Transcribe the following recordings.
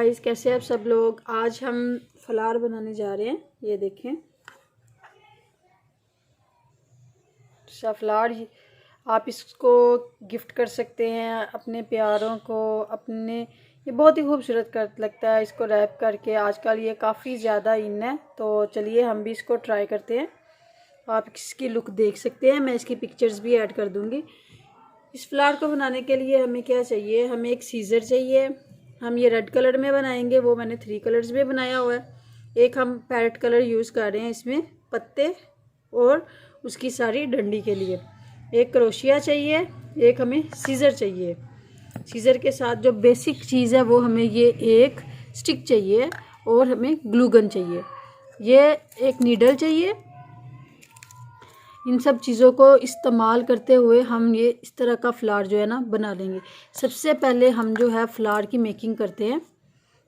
Guys, कैसे हैं आप सब लोग। आज हम फ्लावर बनाने जा रहे हैं। ये देखें, फ्लावर आप इसको गिफ्ट कर सकते हैं अपने प्यारों को। अपने ये बहुत ही खूबसूरत कर लगता है इसको रैप करके। आजकल ये काफ़ी ज़्यादा इन है, तो चलिए हम भी इसको ट्राई करते हैं। आप इसकी लुक देख सकते हैं, मैं इसकी पिक्चर्स भी ऐड कर दूंगी। इस फ्लावर को बनाने के लिए हमें क्या चाहिए, हमें एक सीज़र चाहिए। हम ये रेड कलर में बनाएंगे, वो मैंने 3 कलर्स में बनाया हुआ है। एक हम पैरेट कलर यूज़ कर रहे हैं इसमें पत्ते और उसकी सारी डंडी के लिए। एक क्रोशिया चाहिए, एक हमें सीज़र चाहिए। सीज़र के साथ जो बेसिक चीज़ है वो हमें ये एक स्टिक चाहिए और हमें ग्लू गन चाहिए। ये एक नीडल चाहिए। इन सब चीज़ों को इस्तेमाल करते हुए हम ये इस तरह का फ्लावर जो है ना बना लेंगे। सबसे पहले हम जो है फ्लावर की मेकिंग करते हैं,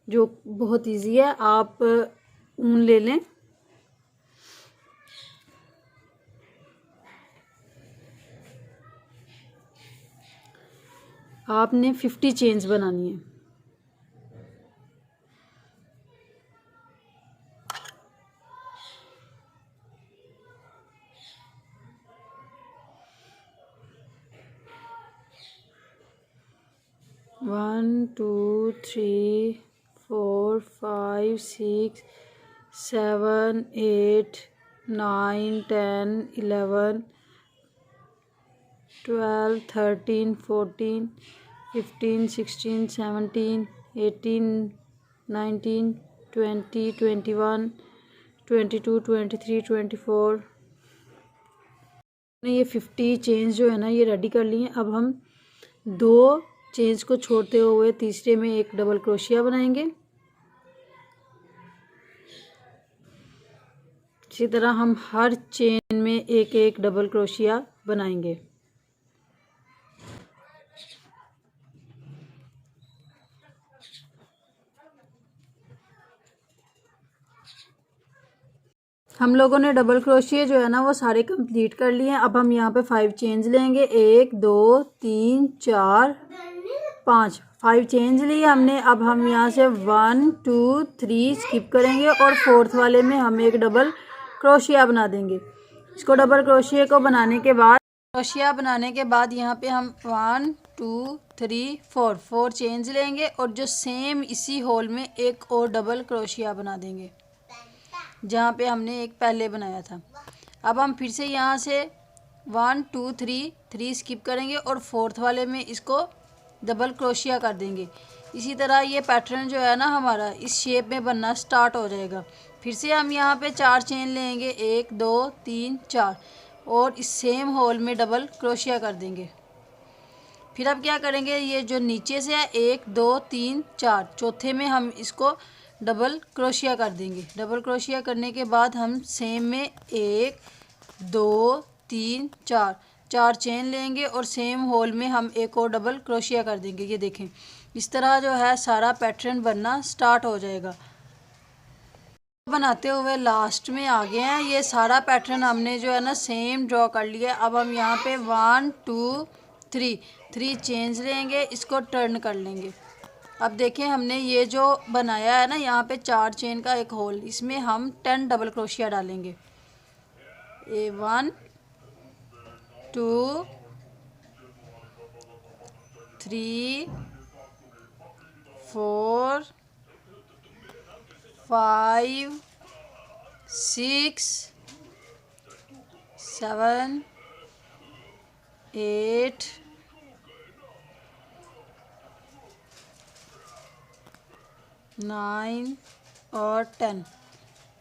जो बहुत इजी है। आप ऊन ले लें, आपने 50 चेन्स बनानी है। वन टू थ्री 4 5 6 7 8 9 10 11 12 13 14 15 16 17 18 19 20 21 22 23 24 ये 50 चेन्स जो है ना ये रेडी कर लिए। अब हम 2 चेन्स को छोड़ते हुए तीसरे में एक डबल क्रोशिया बनाएंगे। इसी तरह हम हर चेन में एक एक डबल क्रोशिया बनाएंगे। हम लोगों ने डबल क्रोशिया जो है ना वो सारे कंप्लीट कर लिए हैं। अब हम यहाँ पे 5 चेन्स लेंगे। 1 2 3 4 5 चेन्स लिए हमने। अब हम यहाँ से 1 2 3 स्किप करेंगे और 4th वाले में हम एक डबल क्रोशिया बना देंगे। इसको डबल क्रोशिया को बनाने के बाद यहाँ पे हम 1 2 3 4 चेन्स लेंगे और जो सेम इसी होल में एक और डबल क्रोशिया बना देंगे जहाँ पे हमने एक पहले बनाया था। अब हम फिर से यहाँ से 1 2 3 स्किप करेंगे और 4th वाले में इसको डबल क्रोशिया कर देंगे। इसी तरह ये पैटर्न जो है ना हमारा इस शेप में बनना स्टार्ट हो जाएगा। फिर से हम यहाँ पे 4 चेन लेंगे, 1 2 3 4 और इस सेम होल में डबल क्रोशिया कर देंगे। फिर अब क्या करेंगे, ये जो नीचे से है 1 2 3 4 चौथे में हम इसको डबल क्रोशिया कर देंगे। डबल क्रोशिया करने के बाद हम सेम में 1 2 3 4 चेन लेंगे और सेम होल में हम एक और डबल क्रोशिया कर देंगे। ये देखें, इस तरह जो है सारा पैटर्न बनना स्टार्ट हो जाएगा। बनाते हुए लास्ट में आ गए हैं। ये सारा पैटर्न हमने जो है ना सेम ड्रॉ कर लिया। अब हम यहाँ पे 1 2 3 चेन्स लेंगे, इसको टर्न कर लेंगे। अब देखें, हमने ये जो बनाया है ना यहाँ पे 4 चेन का एक होल, इसमें हम 10 डबल क्रोशिया डालेंगे। 1 2 3 4 5 6 7 8 9 और 10।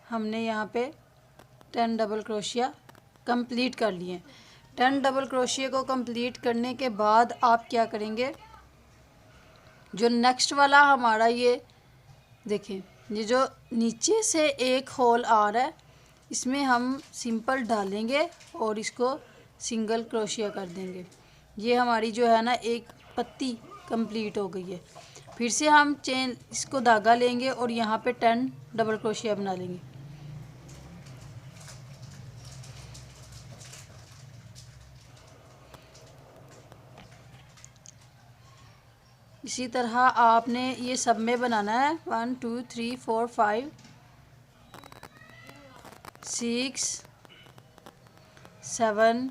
हमने यहाँ पे 10 डबल क्रोशिया कंप्लीट कर लिए। 10 डबल क्रोशिया को कंप्लीट करने के बाद आप क्या करेंगे, जो नेक्स्ट वाला हमारा ये देखें, ये जो नीचे से एक होल आ रहा है इसमें हम सिंपल डालेंगे और इसको सिंगल क्रोशिया कर देंगे। ये हमारी जो है ना एक पत्ती कंप्लीट हो गई है। फिर से हम चेन इसको धागा लेंगे और यहाँ पे 10 डबल क्रोशिया बना लेंगे। इसी तरह आपने ये सब में बनाना है। 1 2 3 4 5 6 7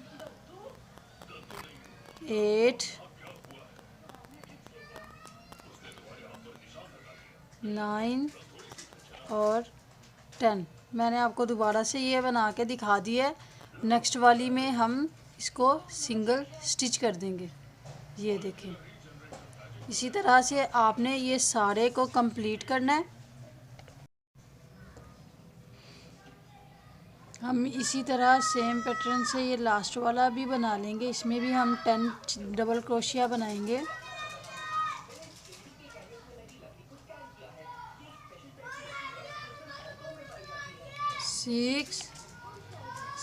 8 9 और 10। मैंने आपको दोबारा से ये बना के दिखा दिया है। नेक्स्ट वाली में हम इसको सिंगल स्टिच कर देंगे। ये देखें, इसी तरह से आपने ये सारे को कंप्लीट करना है। हम इसी तरह सेम पैटर्न से ये लास्ट वाला भी बना लेंगे। इसमें भी हम 10 डबल क्रोशिया बनाएंगे। सिक्स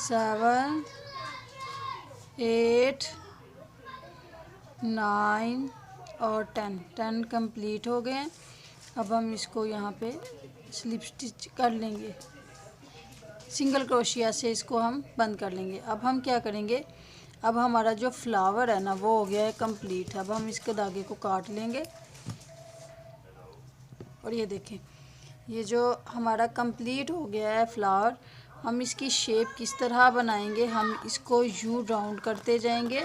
7 8 9 और 10 कंप्लीट हो गए। अब हम इसको यहाँ पे स्लिप स्टिच कर लेंगे। सिंगल क्रोशिया से इसको हम बंद कर लेंगे। अब हम क्या करेंगे, अब हमारा जो फ्लावर है ना वो हो गया है कंप्लीट। अब हम इसके धागे को काट लेंगे और ये देखें, ये जो हमारा कंप्लीट हो गया है फ्लावर। हम इसकी शेप किस तरह बनाएंगे, हम इसको यू राउंड करते जाएंगे।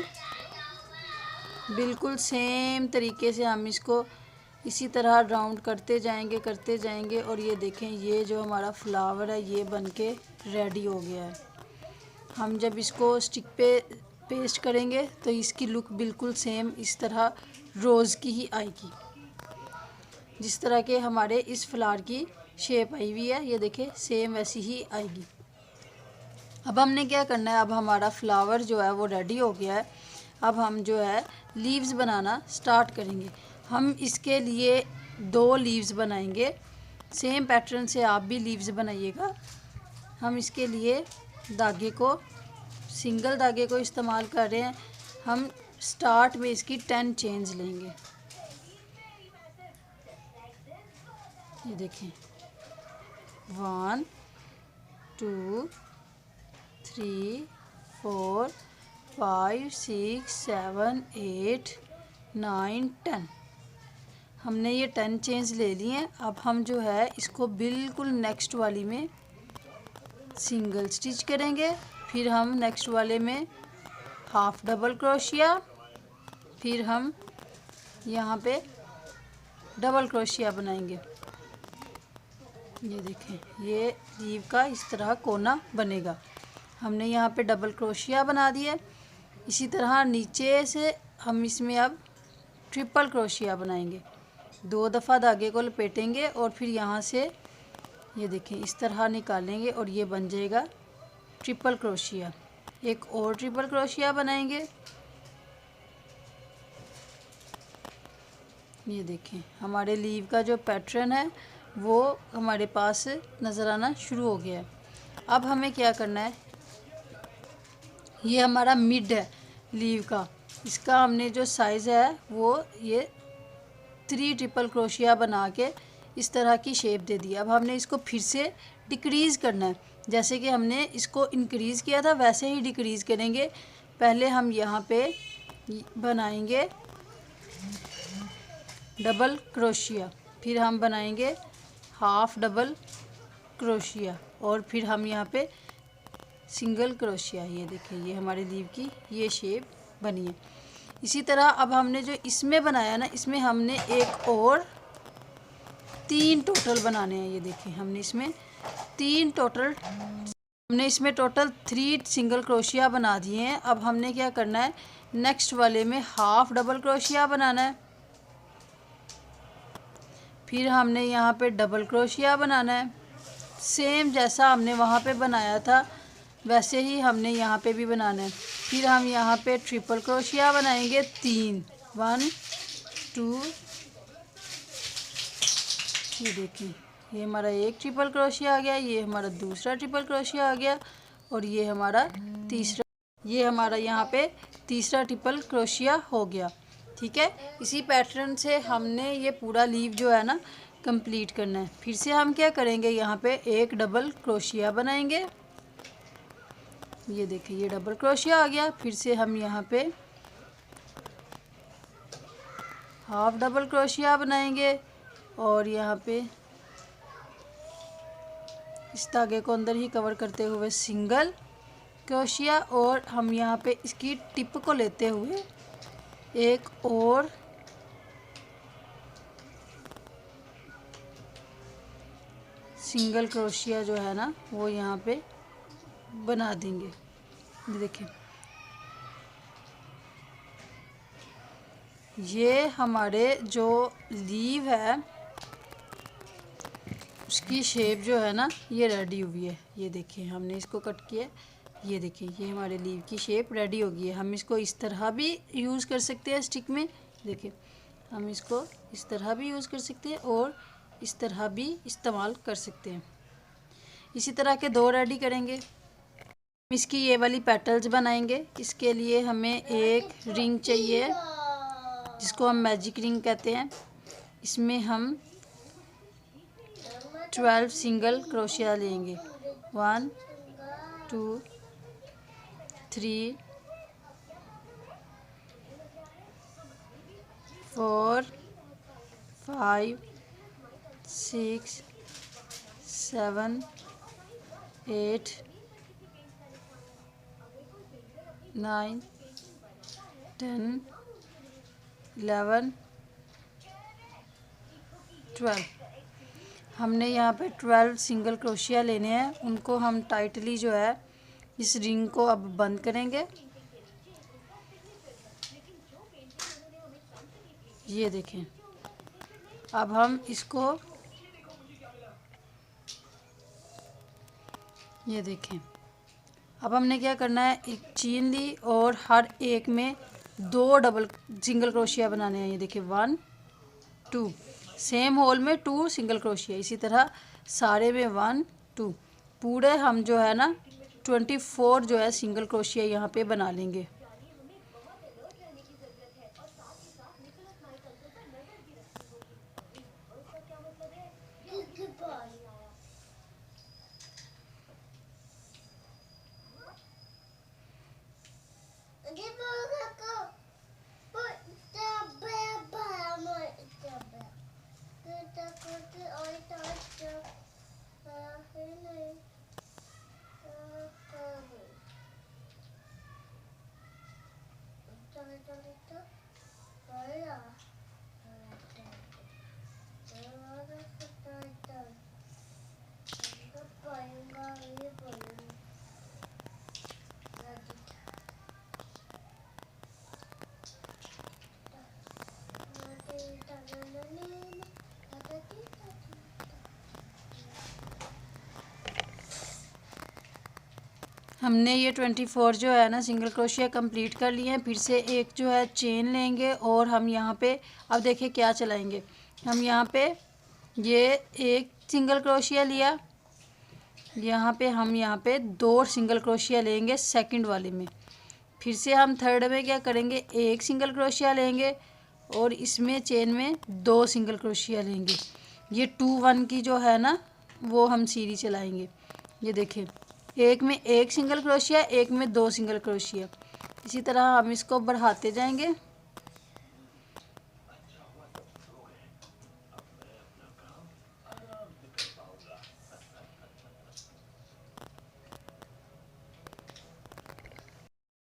बिल्कुल सेम तरीके से हम इसको इसी तरह राउंड करते जाएंगे और ये देखें, ये जो हमारा फ्लावर है ये बनके रेडी हो गया है। हम जब इसको स्टिक पे पेस्ट करेंगे तो इसकी लुक बिल्कुल सेम इस तरह रोज़ की ही आएगी, जिस तरह के हमारे इस फ्लावर की शेप आई हुई है। ये देखें, सेम वैसी ही आएगी। अब हमने क्या करना है, अब हमारा फ्लावर जो है वो रेडी हो गया है। अब हम जो है लीव्स बनाना स्टार्ट करेंगे। हम इसके लिए 2 लीव्स बनाएंगे। सेम पैटर्न से आप भी लीव्स बनाइएगा। हम इसके लिए धागे को, सिंगल धागे को इस्तेमाल कर रहे हैं। हम स्टार्ट में इसकी 10 चेन्स लेंगे। ये देखें, 1 2 3 4 5 6 7 8 9 10। हमने ये 10 चेन्स ले लिए हैं। अब हम जो है इसको बिल्कुल नेक्स्ट वाली में सिंगल स्टिच करेंगे। फिर हम नेक्स्ट वाले में हाफ डबल क्रोशिया, फिर हम यहाँ पे डबल क्रोशिया बनाएंगे। ये देखें, ये लीव का इस तरह कोना बनेगा। हमने यहाँ पे डबल क्रोशिया बना दिया। इसी तरह नीचे से हम इसमें अब ट्रिपल क्रोशिया बनाएंगे। 2 दफ़ा धागे को लपेटेंगे और फिर यहाँ से ये देखें इस तरह निकालेंगे और ये बन जाएगा ट्रिपल क्रोशिया। एक और ट्रिपल क्रोशिया बनाएंगे। ये देखें, हमारे लीव का जो पैटर्न है वो हमारे पास नज़र आना शुरू हो गया है। अब हमें क्या करना है, ये हमारा मिड है लीव का। इसका हमने जो साइज़ है वो ये 3 ट्रिपल क्रोशिया बना के इस तरह की शेप दे दी। अब हमने इसको फिर से डिक्रीज़ करना है। जैसे कि हमने इसको इंक्रीज़ किया था वैसे ही डिक्रीज़ करेंगे। पहले हम यहाँ पे बनाएंगे डबल क्रोशिया, फिर हम बनाएंगे हाफ डबल क्रोशिया और फिर हम यहाँ पे सिंगल क्रोशिया। ये देखिए, ये हमारे लीव की ये शेप बनी है। इसी तरह अब हमने जो इसमें बनाया ना, इसमें हमने एक और 3 टोटल बनाने हैं। ये देखिए, हमने इसमें 3 टोटल, हमने इसमें टोटल 3 सिंगल क्रोशिया बना दिए हैं। अब हमने क्या करना है, नेक्स्ट वाले में हाफ डबल क्रोशिया बनाना है। फिर हमने यहाँ पे डबल क्रोशिया बनाना है। सेम जैसा हमने वहाँ पे बनाया था वैसे ही हमने यहाँ पे भी बनाना है। फिर हम यहाँ पे ट्रिपल क्रोशिया बनाएंगे 3, 1 2। ये देखें, ये हमारा एक ट्रिपल क्रोशिया आ गया, ये हमारा दूसरा ट्रिपल क्रोशिया आ गया और ये हमारा तीसरा, ये हमारा यहाँ पे तीसरा ट्रिपल क्रोशिया हो गया। ठीक है, इसी पैटर्न से हमने ये पूरा लीव जो है ना कंप्लीट करना है। फिर से हम क्या करेंगे, यहाँ पे एक डबल क्रोशिया बनाएंगे। ये देखिए, ये डबल क्रोशिया आ गया। फिर से हम यहाँ पे हाफ डबल क्रोशिया बनाएंगे और यहाँ पे इस धागे को अंदर ही कवर करते हुए सिंगल क्रोशिया, और हम यहाँ पे इसकी टिप को लेते हुए एक और सिंगल क्रोशिया जो है ना वो यहाँ पे बना देंगे। ये देखिए, ये हमारे जो लीव है उसकी शेप जो है ना ये रेडी हुई है। ये देखिए, हमने इसको कट किया, ये देखिए ये हमारे लीव की शेप रेडी हो गई है। हम इसको इस तरह भी यूज़ कर सकते हैं स्टिक में, देखिए हम इसको इस तरह भी यूज़ कर सकते हैं और इस तरह भी इस्तेमाल कर सकते हैं। इसी तरह के दो रेडी करेंगे। इसकी ये वाली पेटल्स बनाएंगे। इसके लिए हमें एक रिंग चाहिए जिसको हम मैजिक रिंग कहते हैं। इसमें हम 12 सिंगल क्रोशिया लेंगे। 1 2 3 4 5 6 7 8 9 10 11 12। हमने यहाँ पे 12 सिंगल क्रोशिया लेने हैं। उनको हम टाइटली जो है इस रिंग को अब बंद करेंगे। ये देखें, अब हम इसको, ये देखें, अब हमने क्या करना है, एक चेन ली और हर एक में 2 डबल सिंगल क्रोशिया बनाने हैं। ये देखिए 1 2, सेम होल में 2 सिंगल क्रोशिया। इसी तरह सारे में 1 2, पूरे हम जो है ना 24 जो है सिंगल क्रोशिया यहाँ पे बना लेंगे। हमने ये 24 जो है ना सिंगल क्रोशिया कंप्लीट कर लिए हैं। फिर से एक जो है चेन लेंगे और हम यहाँ पे अब देखिए क्या चलाएंगे। हम यहाँ पे ये एक सिंगल क्रोशिया लिया, यहाँ पे हम यहाँ पे 2 सिंगल क्रोशिया लेंगे सेकंड वाले में। फिर से हम थर्ड में क्या करेंगे, एक सिंगल क्रोशिया लेंगे और इसमें चेन में 2 सिंगल क्रोशिया लेंगे। ये 2 1 की जो है ना वो हम सीढ़ी चलाएंगे। ये देखें, एक में एक सिंगल क्रोशिया, एक में 2 सिंगल क्रोशिया। इसी तरह हम इसको बढ़ाते जाएंगे।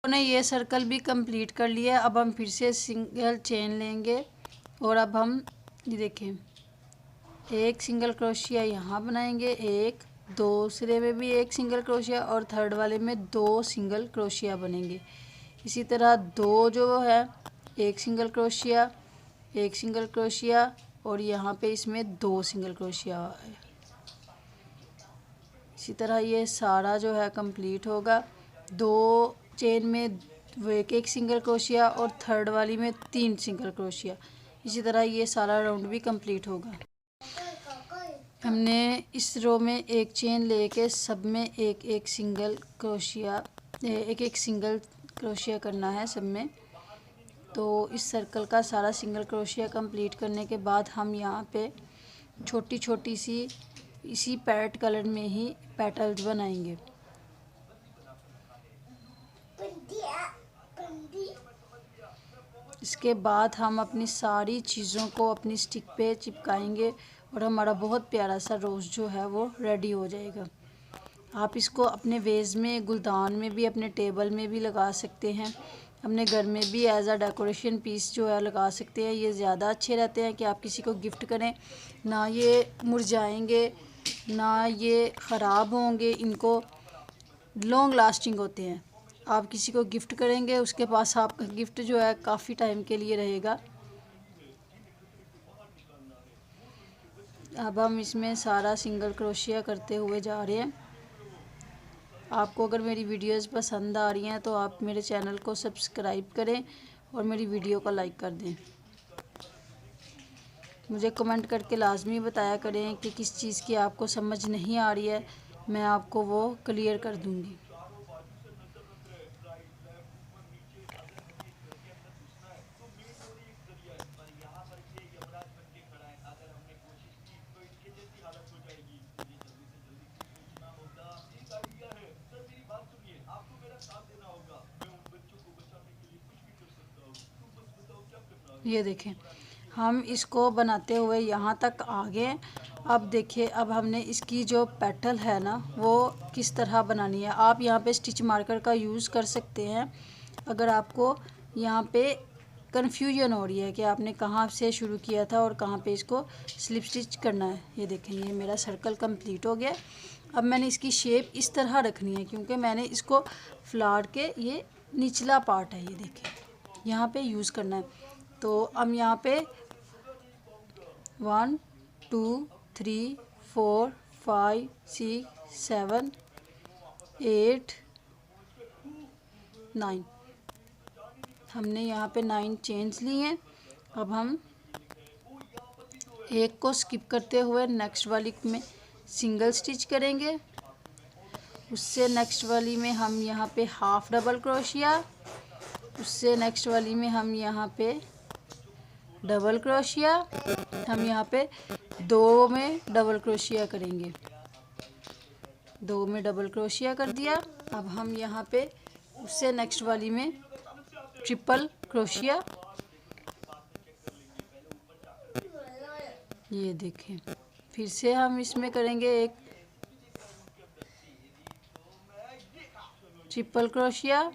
हमने ये सर्कल भी कंप्लीट कर लिया। अब हम फिर से सिंगल चेन लेंगे और अब हम ये देखें एक सिंगल क्रोशिया यहाँ बनाएंगे, एक दूसरे में भी एक सिंगल क्रोशिया और थर्ड वाले में 2 सिंगल क्रोशिया बनेंगे। इसी तरह 2 जो है एक सिंगल क्रोशिया, एक सिंगल क्रोशिया और यहाँ पे इसमें 2 सिंगल क्रोशिया है। इसी तरह ये सारा जो है कंप्लीट होगा। 2 चेन में एक सिंगल क्रोशिया और थर्ड वाली में 3 सिंगल क्रोशिया। इसी तरह ये सारा राउंड भी कंप्लीट होगा। हमने इस रो में एक चेन लेके सब में एक एक सिंगल क्रोशिया, एक सिंगल क्रोशिया करना है सब में। तो इस सर्कल का सारा सिंगल क्रोशिया कंप्लीट करने के बाद हम यहाँ पे छोटी छोटी सी इसी पैरेट कलर में ही पेटल्स बनाएंगे। इसके बाद हम अपनी सारी चीज़ों को अपनी स्टिक पे चिपकाएंगे और हमारा बहुत प्यारा सा रोज़ जो है वो रेडी हो जाएगा। आप इसको अपने वेज में, गुलदान में भी, अपने टेबल में भी लगा सकते हैं, अपने घर में भी एज आ डेकोरेशन पीस जो है लगा सकते हैं। ये ज़्यादा अच्छे रहते हैं कि आप किसी को गिफ्ट करें, ना ये मुरझाएंगे ना ये ख़राब होंगे, इनको लॉन्ग लास्टिंग होते हैं। आप किसी को गिफ्ट करेंगे उसके पास आपका गिफ्ट जो है काफ़ी टाइम के लिए रहेगा। अब हम इसमें सारा सिंगल क्रोशिया करते हुए जा रहे हैं। आपको अगर मेरी वीडियोस पसंद आ रही हैं तो आप मेरे चैनल को सब्सक्राइब करें और मेरी वीडियो को लाइक कर दें। मुझे कमेंट करके लाजमी बताया करें कि किस चीज़ की आपको समझ नहीं आ रही है, मैं आपको वो क्लियर कर दूंगी। ये देखें, हम इसको बनाते हुए यहाँ तक आ गए। अब देखिए, अब हमने इसकी जो पेटल है ना वो किस तरह बनानी है। आप यहाँ पे स्टिच मार्कर का यूज़ कर सकते हैं अगर आपको यहाँ पे कन्फ्यूजन हो रही है कि आपने कहाँ से शुरू किया था और कहाँ पे इसको स्लिप स्टिच करना है। ये देखें, ये मेरा सर्कल कंप्लीट हो गया। अब मैंने इसकी शेप इस तरह रखनी है क्योंकि मैंने इसको फ्लावर के ये निचला पार्ट है, ये देखें यहाँ पे यूज़ करना है। तो हम यहाँ पे 1 2 3 4 5 6 7 8 9 हमने यहाँ पे 9 चेन्स ली हैं। अब हम एक को स्किप करते हुए नेक्स्ट वाली में सिंगल स्टिच करेंगे। उससे नेक्स्ट वाली में हम यहाँ पे हाफ डबल क्रोशिया, उससे नेक्स्ट वाली में हम यहाँ पे डबल क्रोशिया, हम यहाँ पे 2 में डबल क्रोशिया करेंगे। 2 में डबल क्रोशिया कर दिया। अब हम यहाँ पे उससे नेक्स्ट वाली में ट्रिपल क्रोशिया, ये देखें। फिर से हम इसमें करेंगे एक ट्रिपल क्रोशिया।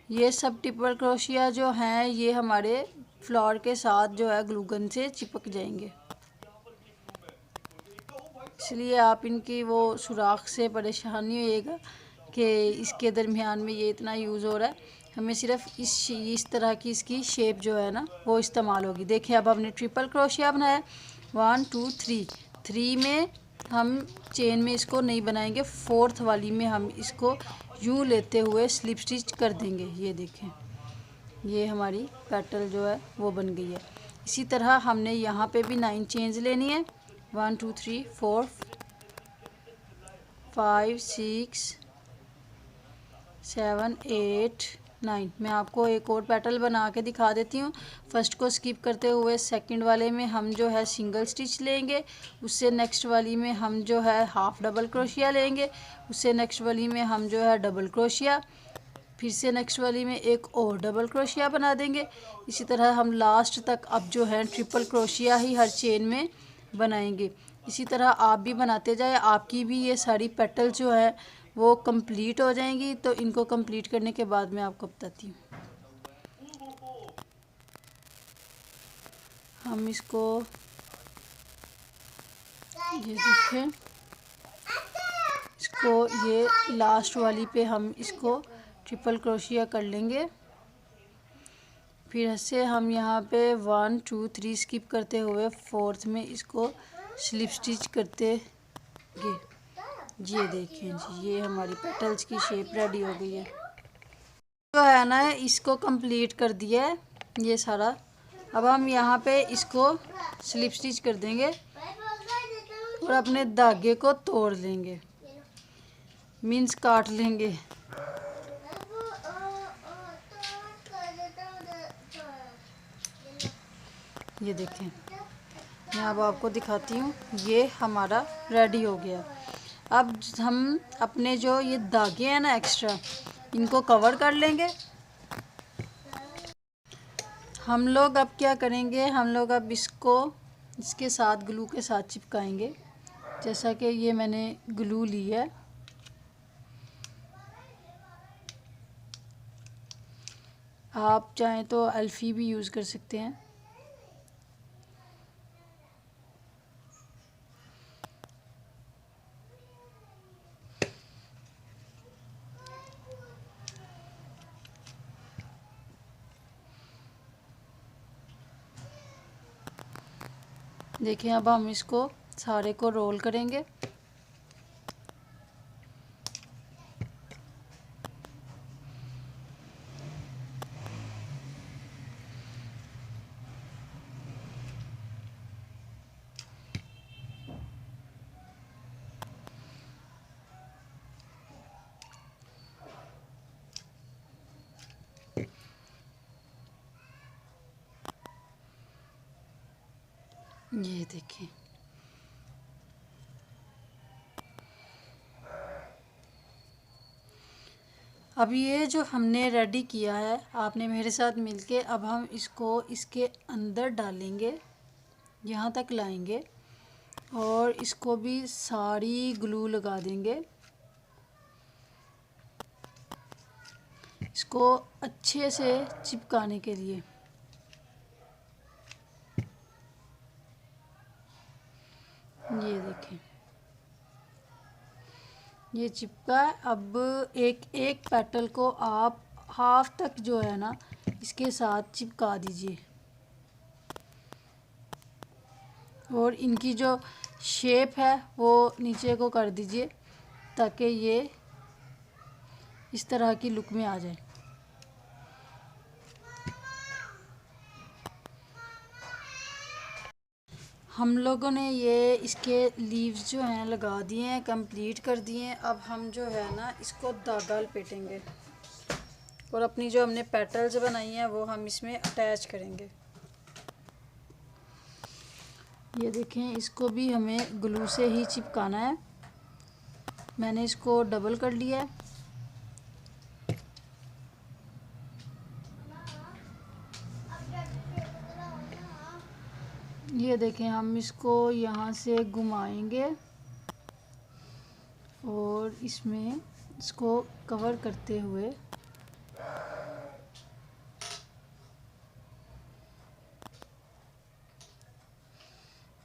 ये सब ट्रिपल क्रोशिया जो हैं ये हमारे फ्लावर के साथ जो है ग्लू गन से चिपक जाएंगे, इसलिए आप इनकी वो सुराख से परेशान नहीं होइएगा कि इसके दरमियान में ये इतना यूज़ हो रहा है। हमें सिर्फ इस तरह की इसकी शेप जो है ना वो इस्तेमाल होगी। देखिए, अब हमने ट्रिपल क्रोशिया बनाया 1 2 3 में हम चेन में इसको नहीं बनाएंगे, 4th वाली में हम इसको यूँ लेते हुए स्लिप स्टिच कर देंगे। ये देखें, ये हमारी पेटल जो है वो बन गई है। इसी तरह हमने यहाँ पे भी 9 चेन्स लेनी है। 1 2 3 4 5 6 7 8 9। मैं आपको एक और पेटल बना के दिखा देती हूँ। फर्स्ट को स्किप करते हुए सेकंड वाले में हम जो है सिंगल स्टिच लेंगे, उससे नेक्स्ट वाली में हम जो है हाफ डबल क्रोशिया लेंगे, उससे नेक्स्ट वाली में हम जो है डबल क्रोशिया, फिर से नेक्स्ट वाली में एक और डबल क्रोशिया बना देंगे। इसी तरह हम लास्ट तक अब जो है ट्रिपल क्रोशिया ही हर चेन में बनाएंगे। इसी तरह आप भी बनाते जाए, आपकी भी ये सारी पेटल जो है वो कंप्लीट हो जाएंगी। तो इनको कंप्लीट करने के बाद मैं आपको बताती हूँ। हम इसको ये देखें, इसको ये लास्ट वाली पे हम इसको ट्रिपल क्रोशिया कर लेंगे। फिर से हम यहाँ पे 1 2 3 स्किप करते हुए 4th में इसको स्लिप स्टिच करते गए। ये देखें जी, ये हमारी पेटल्स की शेप रेडी हो गई है। तो है ना, इसको कंप्लीट कर दिया है ये सारा। अब हम यहाँ पे इसको स्लिप स्टिच कर देंगे और अपने धागे को तोड़ लेंगे, मीन्स काट लेंगे। ये देखें, मैं अब आपको दिखाती हूँ, ये हमारा रेडी हो गया। अब हम अपने जो ये धागे हैं ना एक्स्ट्रा, इनको कवर कर लेंगे। हम लोग अब क्या करेंगे, हम लोग अब इसको इसके साथ ग्लू के साथ चिपकाएंगे। जैसा कि ये मैंने ग्लू ली है, आप चाहें तो अल्फ़ी भी यूज़ कर सकते हैं। देखिए अब हम इसको सारे को रोल करेंगे। ये देखिए, अब ये जो हमने रेडी किया है आपने मेरे साथ मिलके, अब हम इसको इसके अंदर डालेंगे, यहाँ तक लाएंगे और इसको भी सारी ग्लू लगा देंगे। इसको अच्छे से चिपकाने के लिए। ये देखें, ये चिपका। अब एक एक पेटल को आप हाफ तक जो है ना इसके साथ चिपका दीजिए और इनकी जो शेप है वो नीचे को कर दीजिए ताकि ये इस तरह की लुक में आ जाए। हम लोगों ने ये इसके लीव्स जो हैं लगा दिए हैं, कंप्लीट कर दिए हैं। अब हम जो है ना इसको धागा लपेटेंगे और अपनी जो हमने पेटल्स बनाई हैं वो हम इसमें अटैच करेंगे। ये देखें, इसको भी हमें ग्लू से ही चिपकाना है। मैंने इसको डबल कर लिया है। ये देखें, हम इसको यहाँ से घुमाएंगे और इसमें इसको कवर करते हुए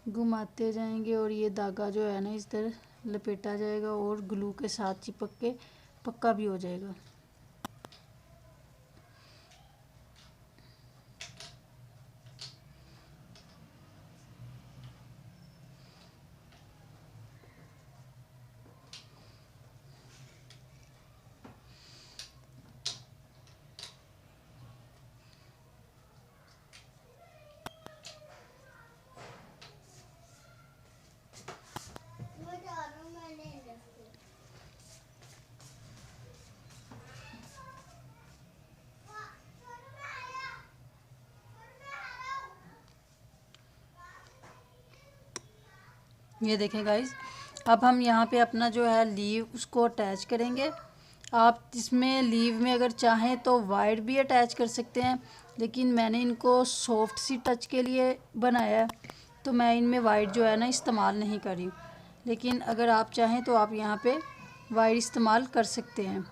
घुमाते जाएंगे और ये धागा जो है ना इस तरह लपेटा जाएगा और ग्लू के साथ चिपक के पक्का भी हो जाएगा। ये देखें गाइस, अब हम यहाँ पे अपना जो है लीव उसको अटैच करेंगे। आप इसमें लीव में अगर चाहें तो वायर भी अटैच कर सकते हैं, लेकिन मैंने इनको सॉफ्ट सी टच के लिए बनाया है तो मैं इनमें वायर जो है ना इस्तेमाल नहीं कर रही हूँ। लेकिन अगर आप चाहें तो आप यहाँ पे वायर इस्तेमाल कर सकते हैं।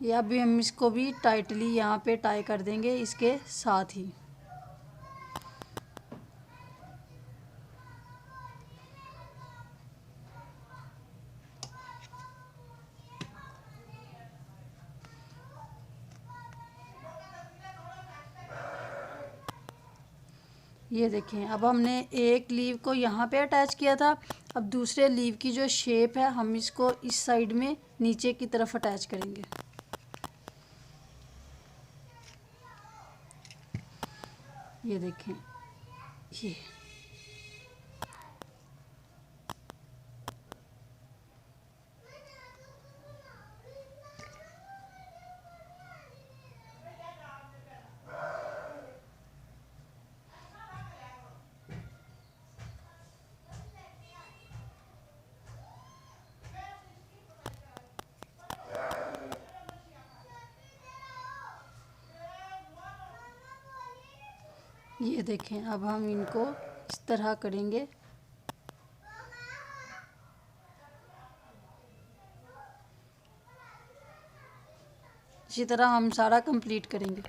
या अभी हम इसको भी टाइटली यहाँ पे टाई कर देंगे इसके साथ ही। ये देखें, अब हमने एक लीव को यहाँ पे अटैच किया था। अब दूसरे लीव की जो शेप है हम इसको इस साइड में नीचे की तरफ अटैच करेंगे। ये देखें, ये ये देखें, अब हम इनको इस तरह करेंगे। इसी तरह हम सारा कंप्लीट करेंगे।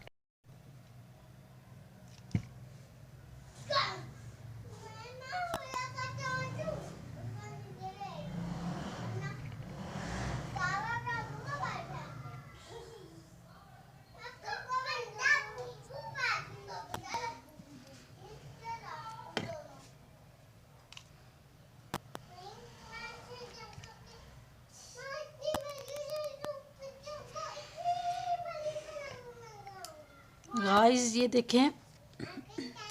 गाइस ये देखें,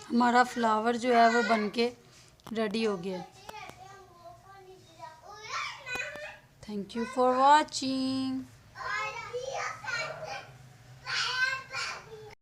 हमारा फ्लावर जो है वो बनके रेडी हो गया। Thank you for watching.